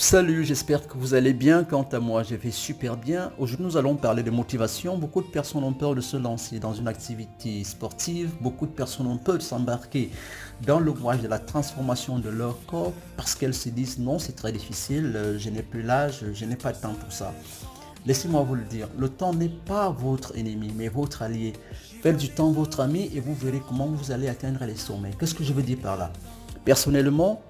Salut, j'espère que vous allez bien. Quant à moi, je vais super bien. Aujourd'hui, nous allons parler de motivation. Beaucoup de personnes ont peur de se lancer dans une activité sportive. Beaucoup de personnes ont peur de s'embarquer dans le voyage de la transformation de leur corps parce qu'elles se disent non, c'est très difficile, je n'ai plus l'âge, je n'ai pas de temps pour ça. Laissez-moi vous le dire, le temps n'est pas votre ennemi, mais votre allié. Faites du temps votre ami et vous verrez comment vous allez atteindre les sommets. Qu'est-ce que je veux dire par là? Personnellement,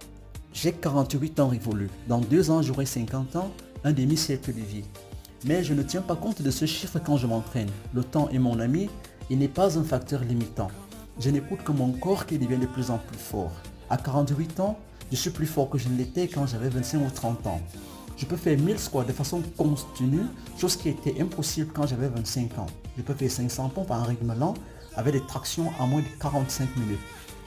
j'ai 48 ans révolus. Dans 2 ans, j'aurai 50 ans, un demi-siècle de vie. Mais je ne tiens pas compte de ce chiffre quand je m'entraîne. Le temps est mon ami, il n'est pas un facteur limitant. Je n'écoute que mon corps qui devient de plus en plus fort. À 48 ans, je suis plus fort que je ne l'étais quand j'avais 25 ou 30 ans. Je peux faire 1000 squats de façon continue, chose qui était impossible quand j'avais 25 ans. Je peux faire 500 pompes à un rythme lent avec des tractions en moins de 45 minutes.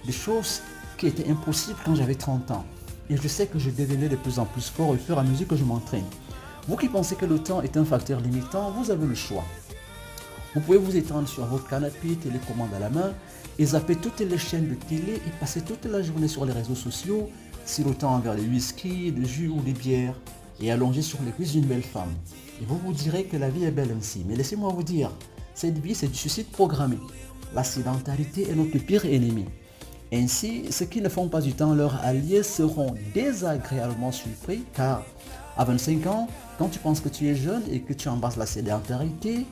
Des choses qui étaient impossibles quand j'avais 30 ans. Et je sais que je devenais de plus en plus fort au fur et à mesure que je m'entraîne. Vous qui pensez que le temps est un facteur limitant, vous avez le choix. Vous pouvez vous étendre sur votre canapé, télécommande à la main, et zapper toutes les chaînes de télé et passer toute la journée sur les réseaux sociaux, sirotant vers les whisky, le jus ou les bières, et allonger sur les cuisses d'une belle femme. Et vous vous direz que la vie est belle ainsi. Mais laissez-moi vous dire, cette vie c'est du suicide programmé. La sédentarité est notre pire ennemi. Ainsi, ceux qui ne font pas du temps leurs alliés seront désagréablement surpris car à 25 ans, quand tu penses que tu es jeune et que tu embrasses la sédentarité,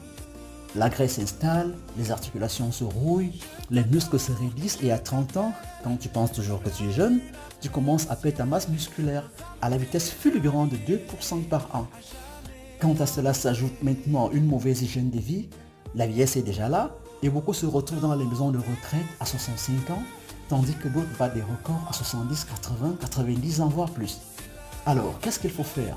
la graisse s'installe, les articulations se rouillent, les muscles se raidissent et à 30 ans, quand tu penses toujours que tu es jeune, tu commences à perdre ta masse musculaire à la vitesse fulgurante de 2% par an. Quant à cela s'ajoute maintenant une mauvaise hygiène de vie, la vieillesse est déjà là et beaucoup se retrouvent dans les maisons de retraite à 65 ans, tandis que d'autres battent des records à 70, 80, 90 ans, voire plus. Alors, qu'est-ce qu'il faut faire?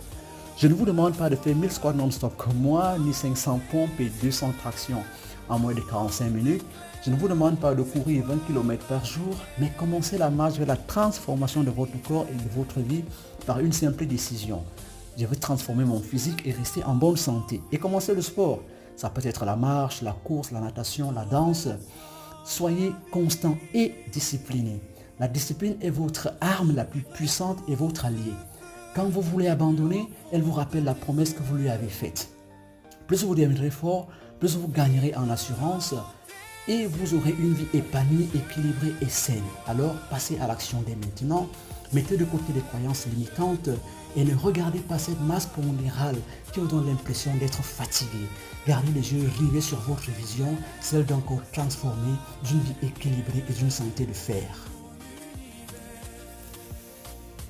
Je ne vous demande pas de faire 1000 squats non-stop comme moi, ni 500 pompes et 200 tractions en moins de 45 minutes. Je ne vous demande pas de courir 20 km par jour, mais commencez la marche vers la transformation de votre corps et de votre vie par une simple décision. Je veux transformer mon physique et rester en bonne santé. Et commencez le sport. Ça peut être la marche, la course, la natation, la danse. Soyez constant et discipliné. La discipline est votre arme la plus puissante et votre allié. Quand vous voulez abandonner, elle vous rappelle la promesse que vous lui avez faite. Plus vous deviendrez fort, plus vous gagnerez en assurance et vous aurez une vie épanouie, équilibrée et saine. Alors passez à l'action dès maintenant. Mettez de côté les croyances limitantes et ne regardez pas cette masse pondérale qui vous donne l'impression d'être fatigué. Gardez les yeux rivés sur votre vision, celle d'un corps transformé, d'une vie équilibrée et d'une santé de fer.